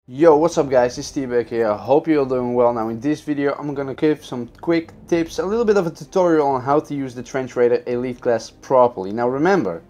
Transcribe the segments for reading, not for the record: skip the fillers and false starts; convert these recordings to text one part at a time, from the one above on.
Yo, what's up guys, it's Tbag here. I hope you're all doing well. Now in this video I'm gonna give some quick tips, a little bit of a tutorial on how to use the Trench Raider Elite class properly. Now remember,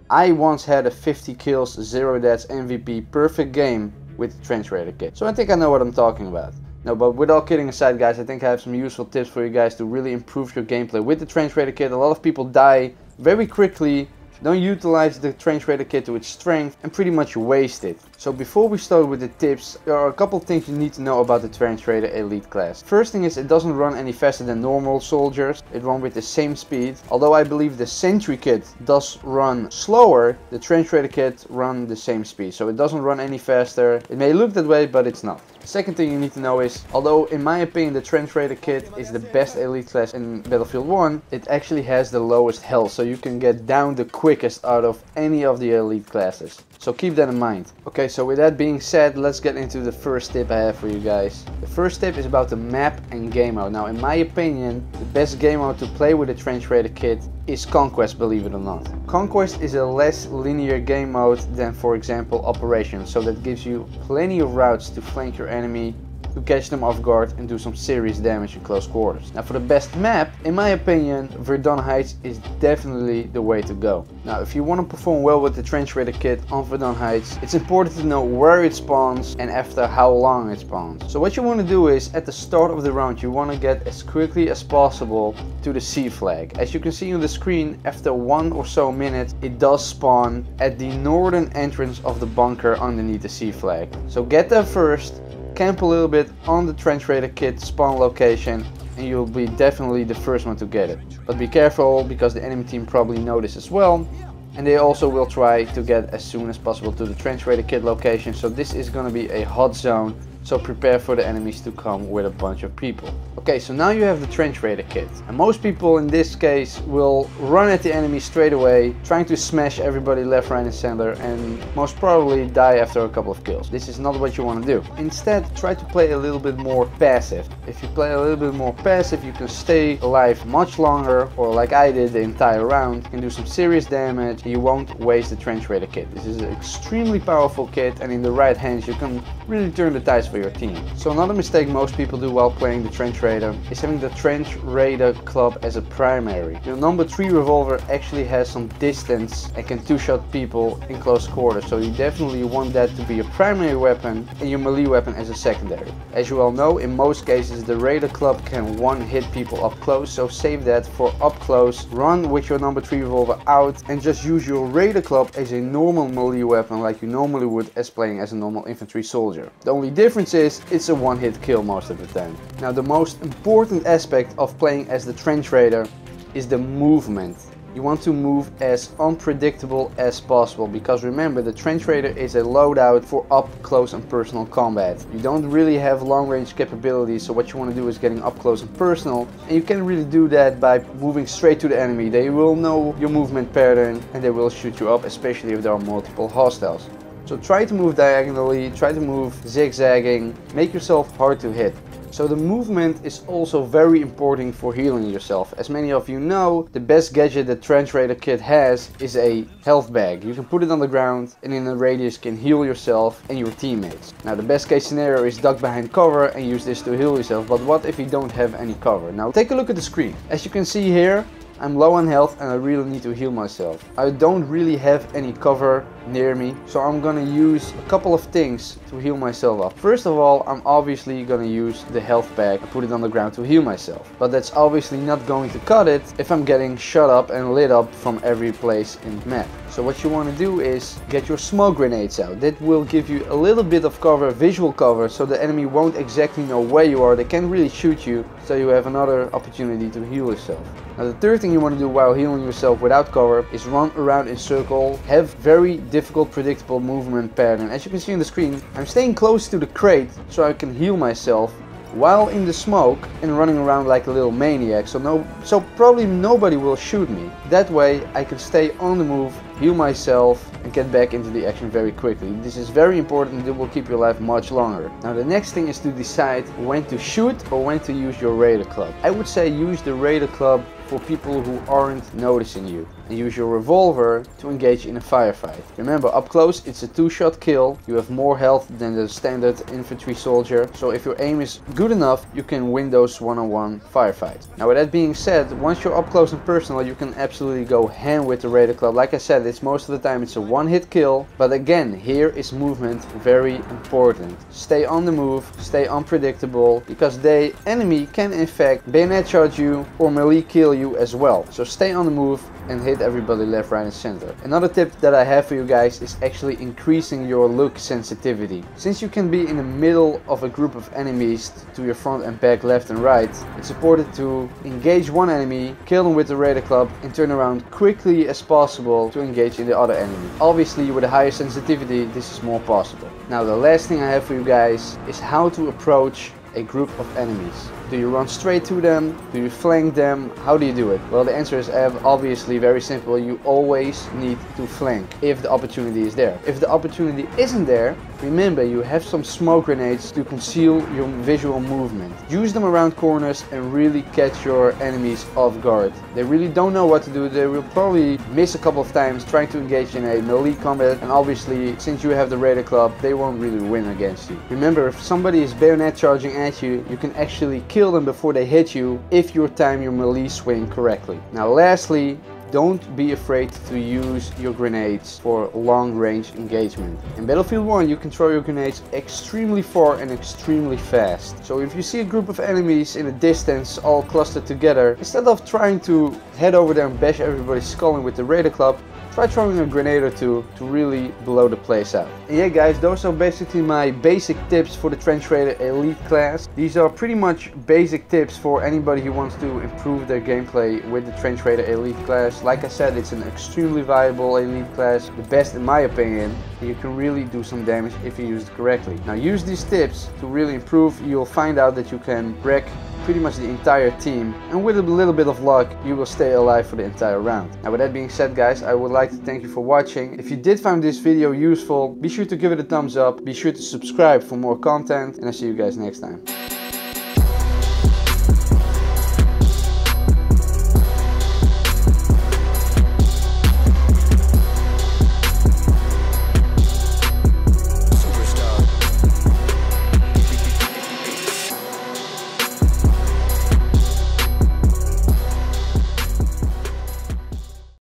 I once had a 50 kills, 0 deaths MVP perfect game with the Trench Raider kit. So I think I know what I'm talking about. No, but with all kidding aside guys, I think I have some useful tips for you guys to really improve your gameplay with the Trench Raider kit. A lot of people die very quickly, don't utilize the Trench Raider kit to its strength and pretty much waste it. So before we start with the tips, there are a couple of things you need to know about the Trench Raider Elite class. First thing is, it doesn't run any faster than normal soldiers, it runs with the same speed. Although I believe the Sentry kit does run slower, the Trench Raider kit runs the same speed. So it doesn't run any faster. It may look that way, but it's not. Second thing you need to know is, although in my opinion the Trench Raider kit is the best elite class in Battlefield 1, it actually has the lowest health, so you can get down the quickest out of any of the elite classes. So keep that in mind. Okay, so with that being said, let's get into the first tip I have for you guys. The first tip is about the map and game mode. Now in my opinion, the best game mode to play with the Trench Raider kit is Conquest, believe it or not. Conquest is a less linear game mode than, for example, Operations, so that gives you plenty of routes to flank your enemy, to catch them off guard and do some serious damage in close quarters. Now for the best map, in my opinion, Verdun Heights is definitely the way to go. Now if you want to perform well with the Trench Raider kit on Verdun Heights, it's important to know where it spawns and after how long it spawns. So what you want to do is, at the start of the round, you want to get as quickly as possible to the C flag. As you can see on the screen, after 1 or so minutes, it does spawn at the northern entrance of the bunker underneath the C flag. So get there first, camp a little bit on the Trench Raider kit spawn location, and you'll be definitely the first one to get it. But be careful, because the enemy team probably know this as well, and they also will try to get as soon as possible to the Trench Raider kit location. So this is going to be a hot zone, so prepare for the enemies to come with a bunch of people. Okay, so now you have the Trench Raider kit, and most people in this case will run at the enemy straight away, trying to smash everybody left, right and center, and most probably die after a couple of kills. This is not what you want to do. Instead, try to play a little bit more passive. If you play a little bit more passive, you can stay alive much longer, or like I did the entire round, you can do some serious damage and you won't waste the Trench Raider kit. This is an extremely powerful kit, and in the right hands you can really turn the tides for your team. So another mistake most people do while playing the Trench Raider is having the Trench Raider club as a primary. Your number 3 revolver actually has some distance and can two-shot people in close quarters, so you definitely want that to be your primary weapon and your melee weapon as a secondary. As you all know, in most cases the Raider club can one-hit people up close, so save that for up close. Run with your number 3 revolver out and just use your Raider club as a normal melee weapon like you normally would as playing as a normal infantry soldier. The only difference is it's a one-hit kill most of the time. Now the most important aspect of playing as the Trench Raider is the movement. You want to move as unpredictable as possible, because remember, the Trench Raider is a loadout for up close and personal combat. You don't really have long range capabilities, so what you want to do is getting up close and personal, and you can really do that by moving straight to the enemy. They will know your movement pattern and they will shoot you up, especially if there are multiple hostiles. So try to move diagonally, try to move zigzagging, make yourself hard to hit. So the movement is also very important for healing yourself. As many of you know, the best gadget that Trench Raider kit has is a health bag. You can put it on the ground and in a radius can heal yourself and your teammates. Now the best case scenario is duck behind cover and use this to heal yourself, but what if you don't have any cover? Now take a look at the screen. As you can see here, I'm low on health and I really need to heal myself. I don't really have any cover near me, so I'm gonna use a couple of things to heal myself up. First of all, I'm obviously gonna use the health bag and put it on the ground to heal myself. But that's obviously not going to cut it if I'm getting shot up and lit up from every place in the map. So what you want to do is get your smoke grenades out. That will give you a little bit of cover, visual cover, so the enemy won't exactly know where you are. They can't really shoot you, so you have another opportunity to heal yourself. Now the third thing you want to do while healing yourself without cover is run around in circle, have very difficult predictable movement pattern. As you can see on the screen, I'm staying close to the crate so I can heal myself while in the smoke and running around like a little maniac, so probably nobody will shoot me. That way I can stay on the move, heal myself and get back into the action very quickly. This is very important, it will keep your life much longer. Now the next thing is to decide when to shoot or when to use your Raider club. I would say use the Raider club for people who aren't noticing you. and use your revolver to engage in a firefight. Remember, up close it's a 2-shot kill. You have more health than the standard infantry soldier, so if your aim is good enough, you can win those one-on-one firefights. Now with that being said, once you're up close and personal, you can absolutely go ham with the Raider Club. Like I said, it's most of the time it's a one-hit kill, but again, here is movement very important. Stay on the move, stay unpredictable, because the enemy can in fact bayonet charge you or melee kill you as well. So stay on the move and hit everybody left, right and center. Another tip that I have for you guys is actually increasing your look sensitivity. Since you can be in the middle of a group of enemies to your front and back, left and right, it's important to engage one enemy, kill them with the Raider Club and turn around quickly as possible to engage in the other enemy. Obviously with a higher sensitivity this is more possible. Now the last thing I have for you guys is how to approach a group of enemies. Do you run straight to them? Do you flank them? How do you do it? Well, the answer is obviously very simple. You always need to flank if the opportunity is there. If the opportunity isn't there, remember you have some smoke grenades to conceal your visual movement. Use them around corners and really catch your enemies off guard. They really don't know what to do. They will probably miss a couple of times trying to engage in a melee combat, and obviously since you have the Raider Club, they won't really win against you. Remember, if somebody is bayonet charging at you, you can actually kill them before they hit you if you time your melee swing correctly. Now lastly, don't be afraid to use your grenades for long range engagement. In Battlefield 1 you can throw your grenades extremely far and extremely fast. So if you see a group of enemies in a distance all clustered together, instead of trying to head over there and bash everybody's skull in with the Raider Club, try throwing a grenade or two to really blow the place out. And yeah guys, those are basically my basic tips for the Trench Raider Elite class. These are pretty much basic tips for anybody who wants to improve their gameplay with the Trench Raider Elite class. Like I said, it's an extremely viable elite class, the best in my opinion. You can really do some damage if you use it correctly. Now use these tips to really improve. You'll find out that you can wreck pretty much the entire team, and with a little bit of luck you will stay alive for the entire round. Now with that being said guys, I would like to thank you for watching. If you did find this video useful, be sure to give it a thumbs up, be sure to subscribe for more content, and I'll see you guys next time.